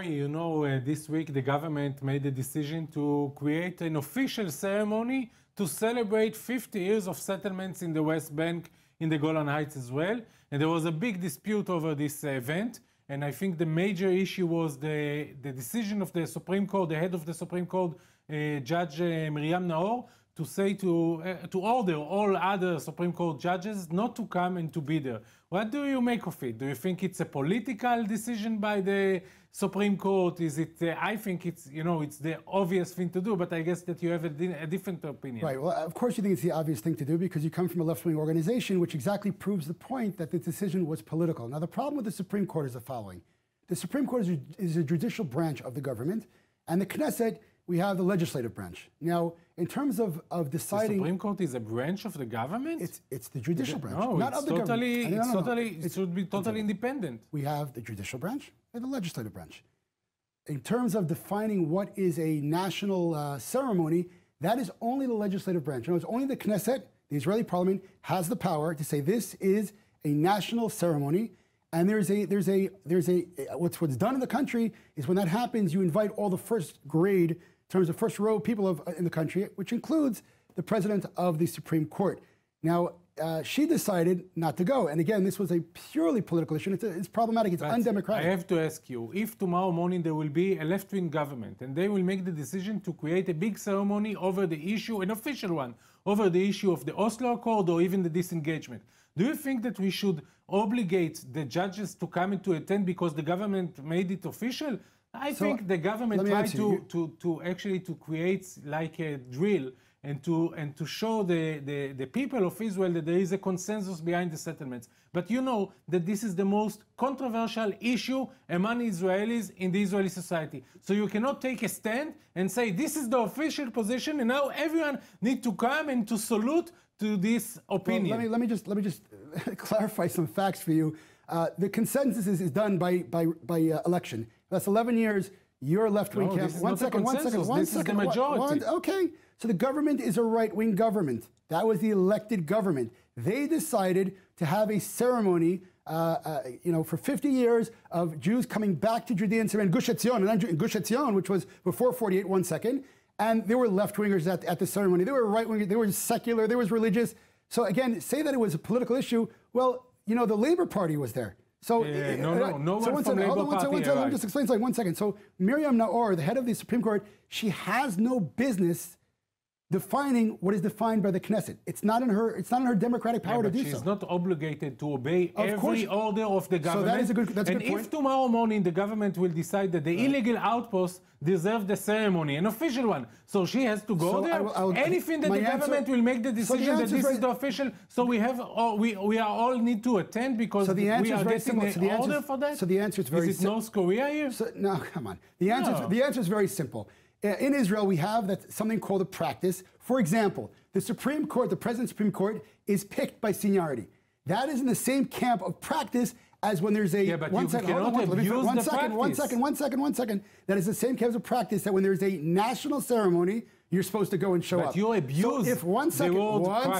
Ari, you know, this week the government made the decision to create an official ceremony to celebrate 50 years of settlements in the West Bank, in the Golan Heights as well. And there was a big dispute over this event. And I think the major issue was the decision of the Supreme Court, the head of the Supreme Court, Judge Miriam Naor, to say to order all other Supreme Court judges not to come and to be there. What do you make of it? Do you think it's a political decision by the Supreme Court? Is it? I think it's, you know, it's the obvious thing to do, but I guess that you have a different opinion. Right. Well, of course you think it's the obvious thing to do because you come from a left-wing organization, which exactly proves the point that the decision was political. Now, the problem with the Supreme Court is the following. The Supreme Court is a judicial branch of the government, and the Knesset, we have the legislative branch. Now, in terms of deciding... The Supreme Court is a branch of the government? It's the judicial branch, no, not of the government. It should be totally independent. We have the judicial branch and the legislative branch. In terms of defining what is a national ceremony, that is only the legislative branch. You know, it's only the Knesset, the Israeli parliament, has the power to say this is a national ceremony. And what's done in the country is when that happens, you invite all the first grade, in terms of first row people in the country, which includes the president of the Supreme Court. Now, she decided not to go. And again, this was a purely political issue. It's problematic. It's undemocratic. I have to ask you, if tomorrow morning there will be a left-wing government and they will make the decision to create a big ceremony over the issue, an official one, over the issue of the Oslo Accord or even the disengagement, do you think that we should obligate the judges to come and to attend because the government made it official? I think the government tried to actually create like a drill and to show the people of Israel that there is a consensus behind the settlements. But you know that this is the most controversial issue among Israelis in the Israeli society. So you cannot take a stand and say this is the official position and now everyone needs to come and to salute to this opinion. Well, let me just clarify some facts for you. The consensus is done by election. That's 11 years. Your left-wing camp. One second. This is the majority. Okay. So the government is a right-wing government. That was the elected government. They decided to have a ceremony, for 50 years of Jews coming back to Judea and Samaria in Gush Etzion, in Gush Etzion, which was before 48. 1 second. And there were left-wingers at the ceremony. There were right-wingers. There was secular. There was religious. So again, say that it was a political issue. Well, you know, the Labor Party was there. So no one from Labor Party. Let me just explain something. 1 second. So Miriam Naor, the head of the Supreme Court, she has no business defining what is defined by the Knesset. It's not in her democratic power to do so. She's not obligated to obey every order of the government. So that is a good point. And if tomorrow morning the government will decide that the illegal outposts deserve the ceremony, an official one, so she has to go there. Anything that the government will make the decision that this is the official, so we are all need to attend because we are getting an order for that. So the answer is very simple. Is it North Korea here? No, come on. The answer is very simple. In Israel, we have something called a practice. For example, the Supreme Court, the President's Supreme Court, is picked by seniority. That is in the same camp of practice as when there's a... Yeah, but you cannot abuse the practice. One second. That is the same camp of practice that when there's a national ceremony, you're supposed to go and show up. But you abuse the word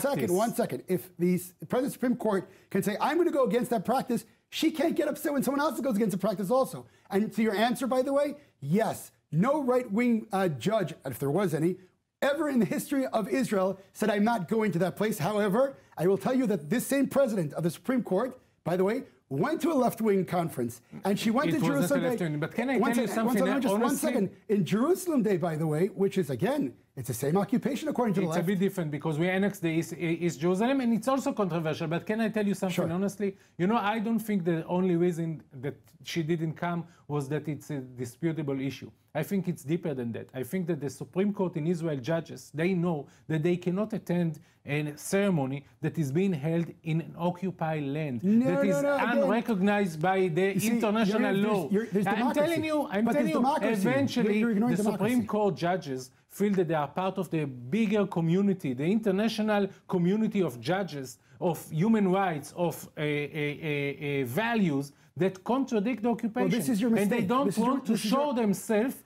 practice. One second. If the President's Supreme Court can say, I'm going to go against that practice, she can't get upset when someone else goes against the practice also. And to your answer, by the way, yes. No right-wing judge, if there was any, ever in the history of Israel said, I'm not going to that place. However, I will tell you that this same president of the Supreme Court, by the way, went to a left-wing conference, and she went to Jerusalem. But can I tell you something? Just 1 second. In Jerusalem Day, by the way, which is, again, it's the same occupation according to the left. It's a bit different because we annexed the East Jerusalem, and it's also controversial. But can I tell you something honestly? You know, I don't think the only reason that she didn't come was that it's a disputable issue. I think it's deeper than that. I think that the Supreme Court in Israel judges, they know that they cannot attend a ceremony that is being held in an occupied land, that is unrecognized by the international law. I'm telling you, eventually the Supreme Court judges feel that they are part of the bigger community, the international community of judges, of human rights, of values that contradict the occupation. Well, this is your mistake. And they don't want to show themselves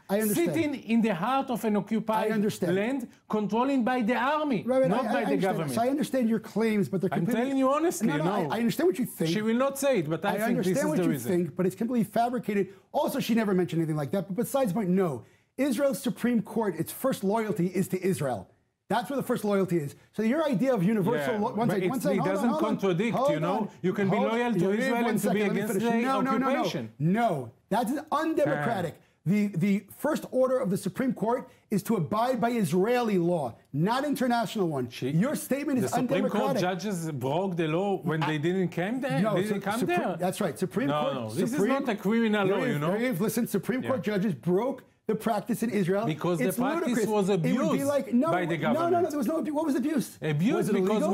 sitting in the heart of an occupied land, controlling by the army, not by the government. So I understand your claims, but they're completely... I'm telling you honestly, I understand what you think. She will not say it, but I think this is the reason. I understand what you think, but it's completely fabricated. Also, she never mentioned anything like that. But besides the point, no. Israel's Supreme Court, its first loyalty is to Israel. That's where the first loyalty is. So your idea of universal... It doesn't contradict, you know. You can be loyal to Israel and to be against the occupation. No, that's undemocratic. The first order of the Supreme Court is to abide by Israeli law, not international one. Your statement is undemocratic. The Supreme Court judges broke the law when they didn't come there? No, they didn't come there? That's right. Supreme Court... No, this is not a criminal law, you know. Listen, Supreme Court judges broke the practice in Israel. Because the practice was abused by the government. No, there was no abuse. What was the abuse? Abuse because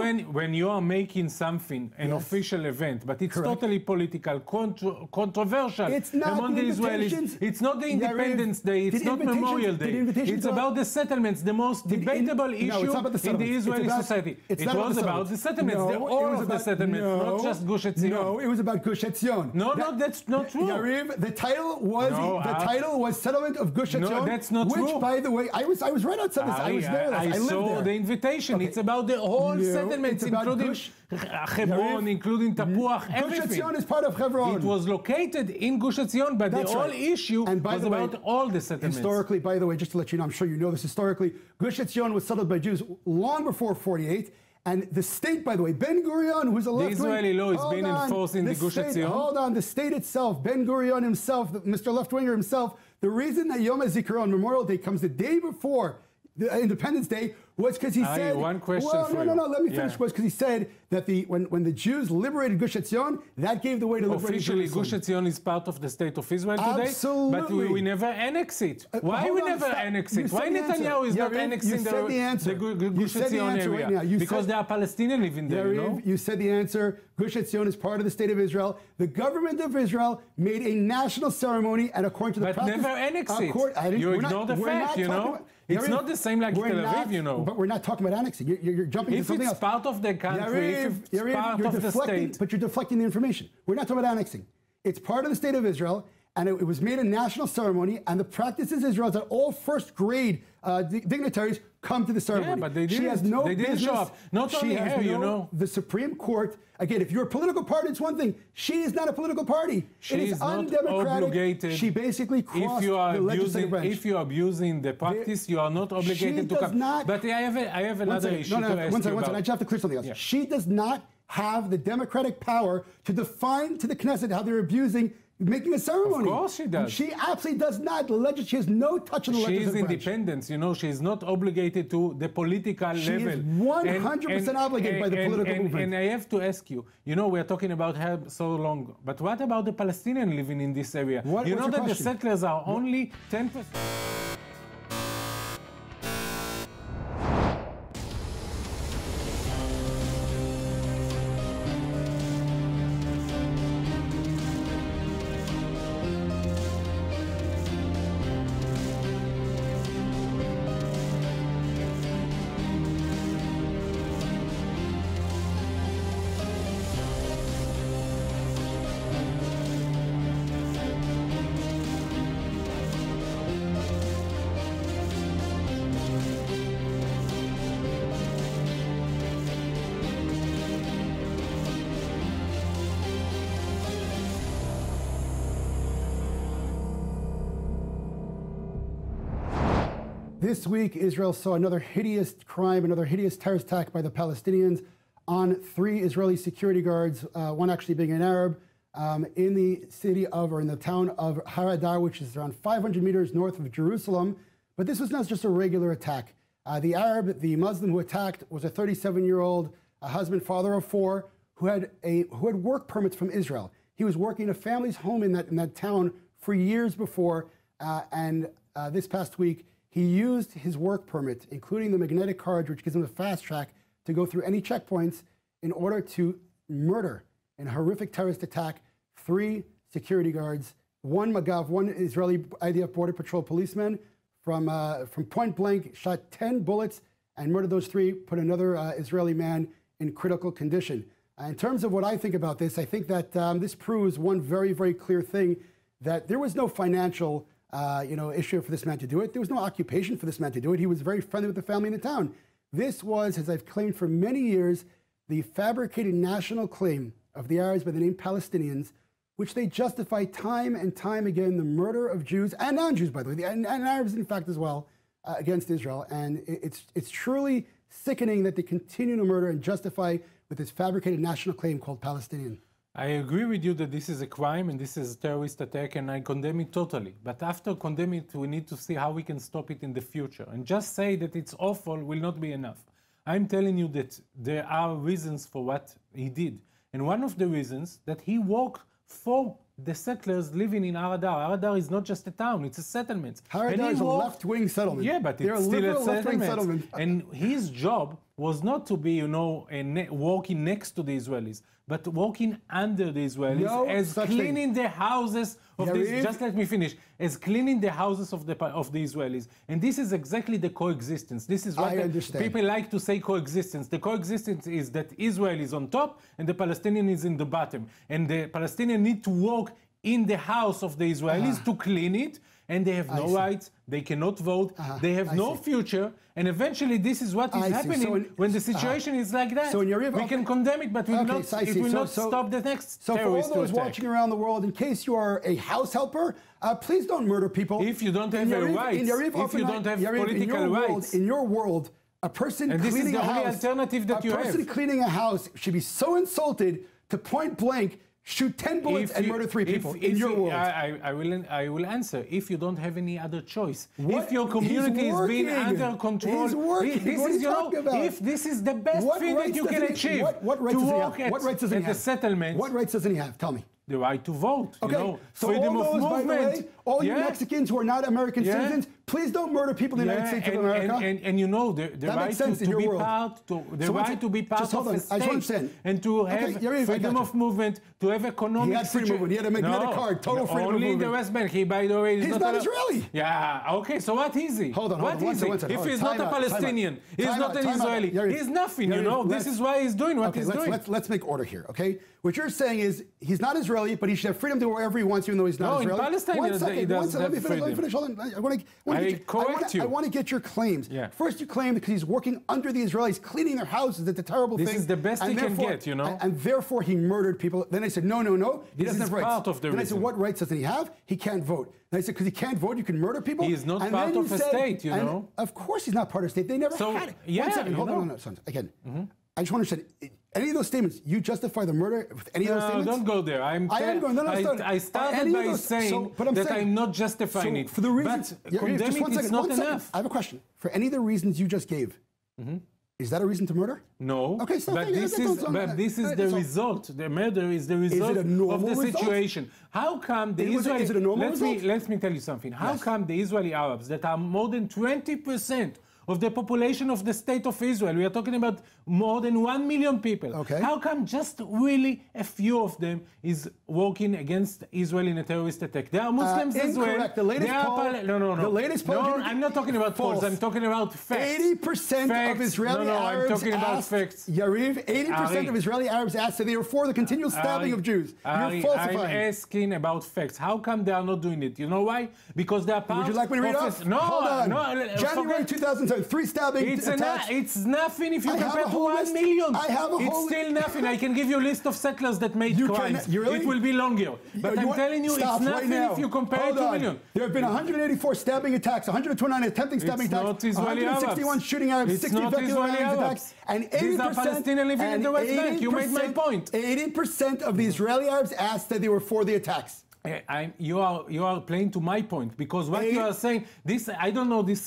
when you are making something, an official event, but it's totally political, controversial among the Israelis. It's not the Independence Day, it's not Memorial Day. It's about the settlements, the most debatable issue in the Israeli society. It was about the settlements, all of the settlements, not just Gush Etzion. No, it was about Gush Etzion. No, that's not true. Yariv, the title was Settlement of Gush Etzion. No, that's not true. Which, by the way, I was right outside this. I was there. I saw the invitation. Okay. It's about the whole settlements, including Hebron, including Tapuach, everything. Gush Etzion is part of Hebron. It was located in Gush Etzion, but the whole issue was about all the settlements. Historically, by the way, just to let you know, I'm sure you know this historically, Gush Etzion was settled by Jews long before 48. And the state, by the way, Ben-Gurion, who's a left-wing... The Israeli law is being enforced in the Gush Etzion. Hold on, the state itself, Ben-Gurion himself, Mr. Left-Winger himself, the reason that Yom HaZikaron, Memorial Day, comes the day before the Independence Day was because he said... One question for you. No, let me finish. Was because he said that when the Jews liberated Gush Etzion, that gave the way to liberate Officially, Gush Etzion is part of the state of Israel today. Absolutely. But we never annex it. Why we never annex it? Why Netanyahu is not annexing the Gush Etzion area? Because there are Palestinians living there, you know? You said the answer. Gush Etzion is part of the state of Israel. The government of Israel made a national ceremony, and according to the practice... But never annex it. You ignore the fact, you know? It's not the same like Tel Aviv, you know. But we're not talking about annexing. You're jumping to something else. If it's part of the country, if it's part of the state... But you're deflecting the information. We're not talking about annexing. It's part of the state of Israel, and it was made a national ceremony, and the practice in Israel is that all first-grade dignitaries come to the ceremony. Yeah, but they didn't. She has no they didn't show up. Not only her, you know. The Supreme Court, again, if you're a political party, it's one thing. She is not a political party. She it is undemocratic. Obligated. She basically crossed the legislative branch. If you are abusing the practice, you are not obligated to come. But I have another issue to ask you about. I just have to clear something else. Yeah. She does not have the democratic power to define to the Knesset how they're abusing making a ceremony. Of course she does. She absolutely does not. She has no touch on the legislative branch. She is independent. You know, she is not obligated to the political level. She is 100% obligated by the political movement. And I have to ask you, you know, we're talking about her so long, but what about the Palestinians living in this area? You know that the settlers are only 10%. This week, Israel saw another hideous crime, another hideous terrorist attack by the Palestinians on 3 Israeli security guards, one actually being an Arab, in the city of, or in the town of Har Adar, which is around 500 meters north of Jerusalem. But this was not just a regular attack. The Arab, the Muslim who attacked, was a 37-year-old husband, father of 4, who had work permits from Israel. He was working in a family's home in that town for years before, and this past week, he used his work permit, including the magnetic card, which gives him a fast track to go through any checkpoints, in order to murder in a horrific terrorist attack 3 security guards, 1 Magav, 1 Israeli IDF Border Patrol policeman, from point blank, shot 10 bullets and murdered those 3, put another Israeli man in critical condition. In terms of what I think about this, I think that this proves one very, very clear thing, that there was no financial issue for this man to do it. There was no occupation for this man to do it. He was very friendly with the family in the town. This was, as I've claimed for many years, the fabricated national claim of the Arabs by the name Palestinians, which they justify time and time again, the murder of Jews and non-Jews, by the way, and Arabs, in fact, as well, against Israel. And it's truly sickening that they continue to murder and justify with this fabricated national claim called Palestinian. I agree with you that this is a crime and this is a terrorist attack, and I condemn it totally. But after condemning it, we need to see how we can stop it in the future. And just say that it's awful will not be enough. I'm telling you that there are reasons for what he did. And one of the reasons that he worked for the settlers living in Har Adar. Har Adar is not just a town, it's a settlement. Har Adar is a left-wing settlement. Yeah, but it's still a settlement. And his job was not to be, walking next to the Israelis, but walking under the Israelis, as cleaning the houses of the, just let me finish, as cleaning the houses of the Israelis. And this is exactly the coexistence. This is what people like to say, coexistence. The coexistence is that Israel is on top and the Palestinian is in the bottom. And the Palestinians need to walk in the house of the Israelis to clean it, and they have no rights, they cannot vote, they have no future, and eventually this is what is happening when the situation is like that. So we can condemn it, but it will not stop the next terrorist So for all those watching around the world, in case you are a house helper, please don't murder people. If you don't have rights, if you don't have political rights. In your world, a person cleaning a house, a person cleaning a house should be so insulted to point blank shoot 10 bullets and murder 3 people in your world. I will answer. If you don't have any other choice, if your community is being under control, if this is the best thing that you can achieve, what rights does he have? The settlement. What rights doesn't he have? Tell me. The right to vote. Okay, so freedom of movement. By the way, all you Mexicans who are not American citizens, please don't murder people in the United States of America. And the right to be part of a state and to have freedom of movement, to have economic. He had freedom of movement. He had a magnetic card, total freedom of movement. Only in the West Bank. He, by the way, he's not Israeli. Yeah. Okay. So what is he? Hold on. What is he? If he's not a Palestinian, he's not an Israeli. He's nothing. This is why he's doing what he's doing. Let's make order here. Okay. What you're saying is he's not Israeli, but he should have freedom to go wherever he wants, even though he's not Israeli. No, in Palestine he doesn't have freedom. Let me finish. Hold on. I want to get your claims. Yeah. First, you claim because he's working under the Israelis, cleaning their houses. That's a terrible thing. This is the best he can get, And therefore, he murdered people. Then I said, no. He doesn't have rights. Part of the reason. I said, what rights doesn't he have? He can't vote. And I said, because he can't vote, you can murder people? He is not part of a state, Of course he's not part of a state. They never had it. Yeah, 1 second. Hold on. Again, I just want to say, any of those statements, you justify the murder with any of those statements? No, don't go there. I am going. I started by saying that I'm not justifying it. For the reasons, but condemning it is not enough. I have a question. For any of the reasons you just gave, is that a reason to murder? No. Okay, so but this is the result. The murder is the result of the situation. How come the Israeli... Is it a normal result? Let me tell you something. How come the Israeli Arabs, that are more than 20% of the population of the state of Israel, we are talking about more than 1 million people. Okay. How come just really a few of them is working against Israel in a terrorist attack? There are Muslims as well. Incorrect. The latest poll... No. The latest poll... No, I'm not talking about polls. I'm talking about facts. 80% of Israeli Arabs I'm talking about facts. Yariv, 80% of Israeli Arabs asked that they were for the continual stabbing of Jews. You're falsifying. I'm asking about facts. How come they are not doing it? You know why? Because they are part of... Would you like me to read off? No. Hold on. January 2007, 3 stabbing attacks. It's nothing if you compare to 1 million. I have a whole It's still nothing. I can give you a list of settlers that made crimes. It will be longer. But I'm telling you, it's nothing if you compare it to 1 million. There have been 184 stabbing attacks, 129 attempting stabbing attacks, 161 shooting Arabs, 60 evacuating attacks, and 80%... These are Palestinians living in the West Bank. You made my point. 80% of the Israeli Arabs asked that they were for the attacks. You are playing to my point, because what you are saying, I don't know this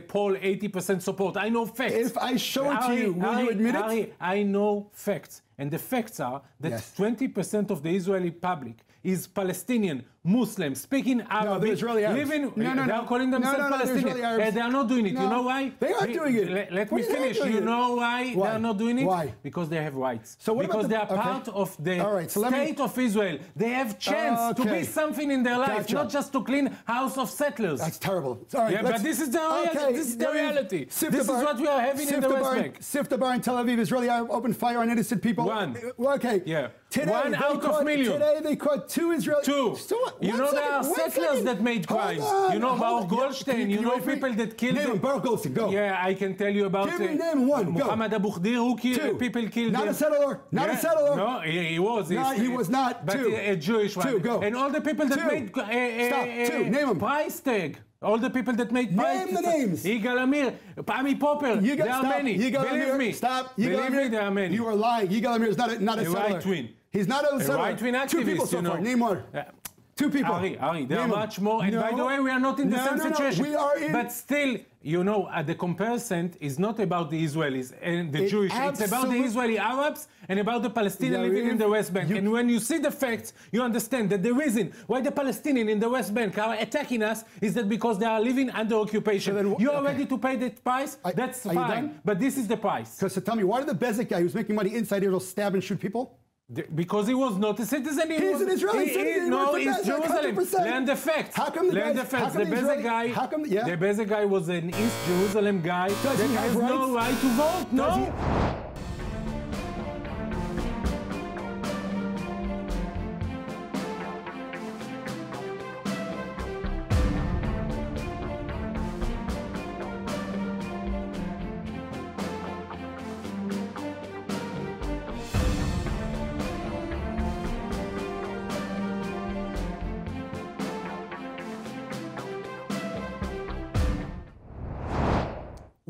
poll 80% support. I know facts. If I show it to you, will you admit it? I know facts, and the facts are that 20% of the Israeli public is Palestinian, Muslim, speaking Arabic, Israeli Arabs. living. No. They are calling themselves Palestinians. They are not doing it. No. You know why? They are doing it. Let me finish. You know why they are not doing it? Why? Because they have rights. So what because about they are part of the state of Israel. They have chance to be something in their life, not just to clean house of settlers. That's terrible. All right, but this is the reality. This is the reality. This is what we are having in the West Bank. Siftabar in Tel Aviv, Israeli Arab opened fire on innocent people. One. Okay. Yeah. Today, one out of million. Today they caught 2 Israeli. Two. You know there are settlers that made crimes. You know Baruch Goldstein. You know people that killed. Name him. Baruch Goldstein. Go. Yeah, I can tell you about. Give me name one. Muhammad Abu Khdir, who killed people killed. Not a settler. Not a settler. No, he was. No, he was not. But a Jewish one. 2. Go. And all the people that made. Stop. 2. Name them. Price tag. All the people that made Name the names. Yigal Amir, Pami Popper. There are many. Believe me. Stop. Believe me, there are many. You are lying. Yigal Amir is not a settler. Right-wing. He's not a settler. Right-wing activist. 2 people so far. Name more. 2 people. Ari, there are much more. And by the way, we are not in the same situation. We are in. But still, you know, the comparison is not about the Israelis and the Jewish. It's about the Israeli Arabs and about the Palestinians living in the West Bank. And when you see the facts, you understand that the reason why the Palestinians in the West Bank are attacking us is that because they are living under occupation. You are ready to pay that price? That's fine. But this is the price. So tell me, why did the Bezek guy who's making money inside Israel stab and shoot people? Because he was not a citizen. He's an Israeli citizen. No, he's Jerusalem. 100%. Learn the facts. How come Learn the facts. The Bezek guy was an East Jerusalem guy that has no right to vote. No.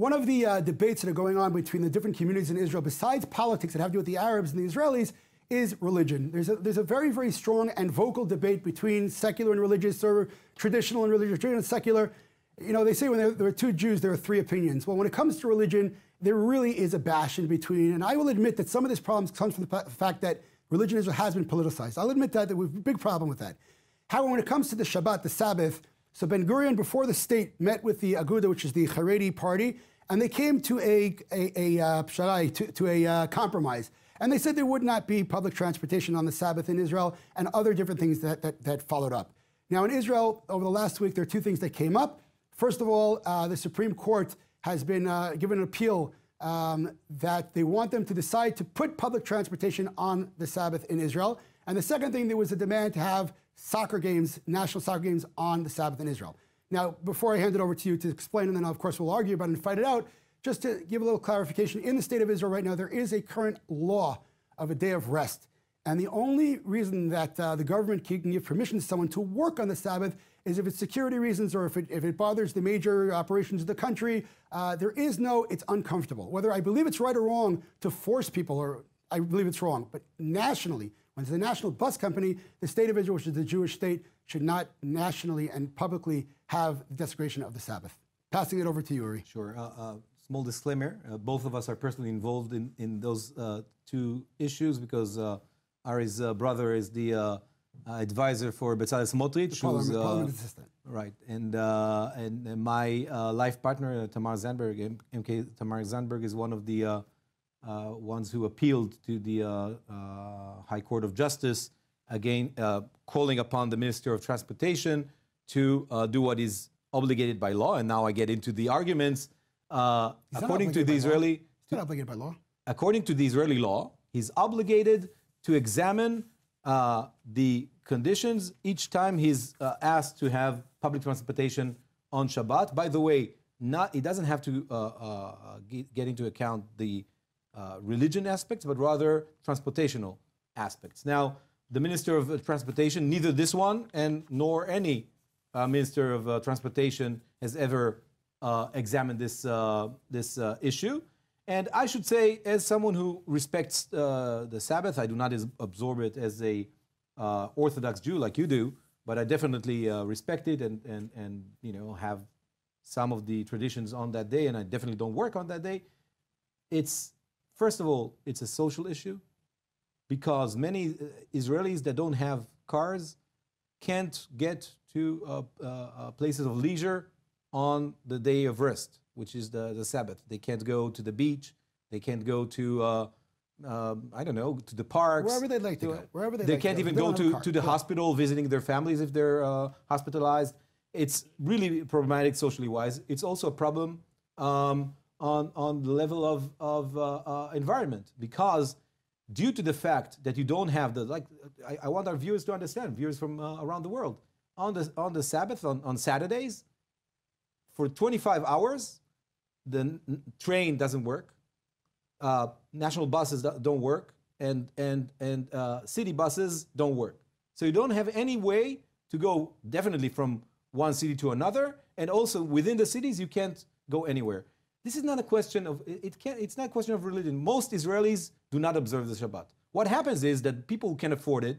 One of the debates that are going on between the different communities in Israel, besides politics that have to do with the Arabs and the Israelis, is religion. There's a very, very strong and vocal debate between secular and religious, or traditional and religious, traditional and secular. You know, they say when there are 2 Jews, there are 3 opinions. Well, when it comes to religion, there really is a bash in between. And I will admit that some of this problem comes from the fact that religion in Israel has been politicized. I'll admit that we have a big problem with that. However, when it comes to the Shabbat, the Sabbath, so Ben Gurion, before the state, met with the Aguda, which is the Haredi party, and they came to a compromise. And they said there would not be public transportation on the Sabbath in Israel and other different things that followed up. Now, in Israel, over the last week, there are 2 things that came up. First of all, the Supreme Court has been given an appeal that they want them to decide to put public transportation on the Sabbath in Israel. And the second thing, there was a demand to have soccer games, national soccer games, on the Sabbath in Israel. Now, before I hand it over to you to explain, and then of course we'll argue about it and fight it out, just to give a little clarification, in the state of Israel right now, there is a current law of a day of rest. And the only reason that the government can give permission to someone to work on the Sabbath is if it's security reasons or if it bothers the major operations of the country. There is no, it's uncomfortable. Whether I believe it's right or wrong to force people, or I believe it's wrong, but nationally, when it's a national bus company, the state of Israel, which is the Jewish state, should not nationally and publicly have the desecration of the Sabbath. Passing it over to you, Uri. Sure. Small disclaimer, both of us are personally involved in those 2 issues because Ari's brother is the advisor for Bezalel Smotrich, who's parliament assistant. Right, and my life partner Tamar Zandberg, MK Tamar Zandberg, is one of the ones who appealed to the High Court of Justice, again calling upon the Minister of Transportation to do what is obligated by law. And now I get into the arguments. According to the Israeli, he's not obligated by law. According to the Israeli law, he's obligated to examine the conditions each time he's asked to have public transportation on Shabbat. By the way, he doesn't have to get into account the religion aspects, but rather transportational aspects. Now, the Minister of Transportation, neither this one nor any Minister of Transportation has ever examined this issue. And I should say, as someone who respects the Sabbath, I do not absorb it as a Orthodox Jew like you do, but I definitely respect it and have some of the traditions on that day, and I definitely don't work on that day. First of all, it's a social issue. because many Israelis that don't have cars can't get to places of leisure on the day of rest, which is the Sabbath. They can't go to the beach. They can't go to, I don't know, to the parks. Wherever they'd like to go. Wherever they can't even go to the hospital, visiting their families if they're hospitalized. It's really problematic socially wise. It's also a problem on the level of environment, because due to the fact that you don't have I want our viewers to understand, viewers from around the world, on the Sabbath, on Saturdays, for 25 hours, the train doesn't work, national buses don't work, and city buses don't work. So you don't have any way to go definitely from one city to another, and also within the cities you can't go anywhere. This is not a question of it's not a question of religion. Most Israelis do not observe the Shabbat. What happens is that people who can afford it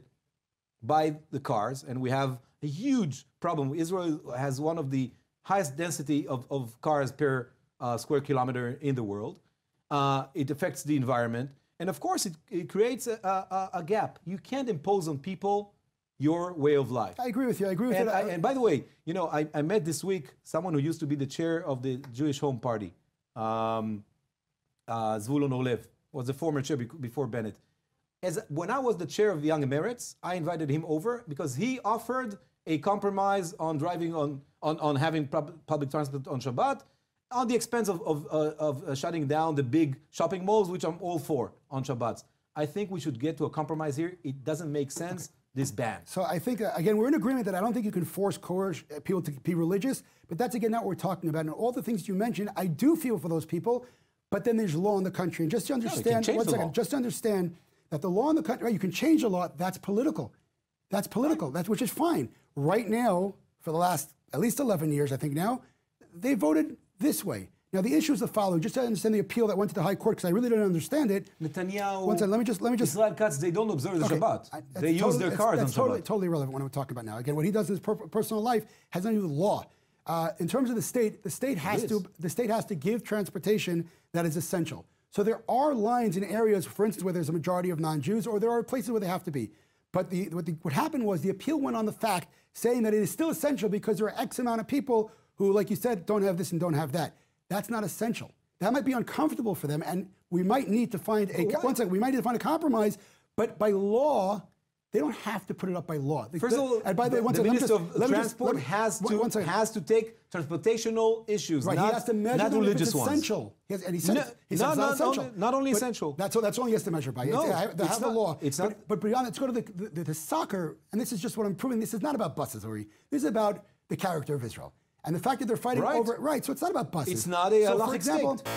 buy the cars, and we have a huge problem. Israel has one of the highest density of cars per square kilometer in the world. It affects the environment, and of course it creates a gap. You can't impose on people your way of life. I agree with you. I agree with you. And by the way, you know, I met this week someone who used to be the chair of the Jewish Home Party. Zvulun Orlev was the former chair before Bennett. When I was the chair of the Young Emirates, I invited him over because he offered a compromise on driving on having public transport on Shabbat, on the expense of shutting down the big shopping malls, which I'm all for on Shabbats. I think we should get to a compromise here. It doesn't make sense, this ban. So I think, again, we're in agreement that I don't think you can coerce people to be religious, but that's, again, not what we're talking about. And all the things you mentioned, I do feel for those people, but then there's law in the country. And just to understand, just to understand that the law in the country, right, you can change the law, that's political. That's political, which is fine. Right now, for the last at least 11 years, I think now, they voted this way. Now, the issue is the following, just to understand the appeal that went to the High Court, because I really don't understand it. Netanyahu, one second, let me just Israel Katz, they don't observe the Shabbat. They use their cars on Shabbat. Totally irrelevant what I'm talking about now. Again, what he does in his personal life has nothing to do with law. In terms of the state has to give transportation that is essential. So there are lines in areas, for instance, where there's a majority of non-Jews, or there are places where they have to be. But what happened was the appeal went on the fact saying that it is still essential because there are X amount of people who, like you said, don't have this and don't have that. That's not essential. That might be uncomfortable for them, and we might need to find a compromise. But by law, they don't have to put it up by law. First of all, the Minister of Transport has to take transportational issues, right, not, he has to measure not religious ones. Essential. And he said it's not essential. Not only essential. That's all he has to measure by. No, they have the law. It's not. But beyond, let's go to the soccer, and this is just what I'm proving. This is not about buses, Uri. This is about the character of Israel. And the fact that they're fighting over it, right? So it's not about buses. It's not a so halachic for example, state.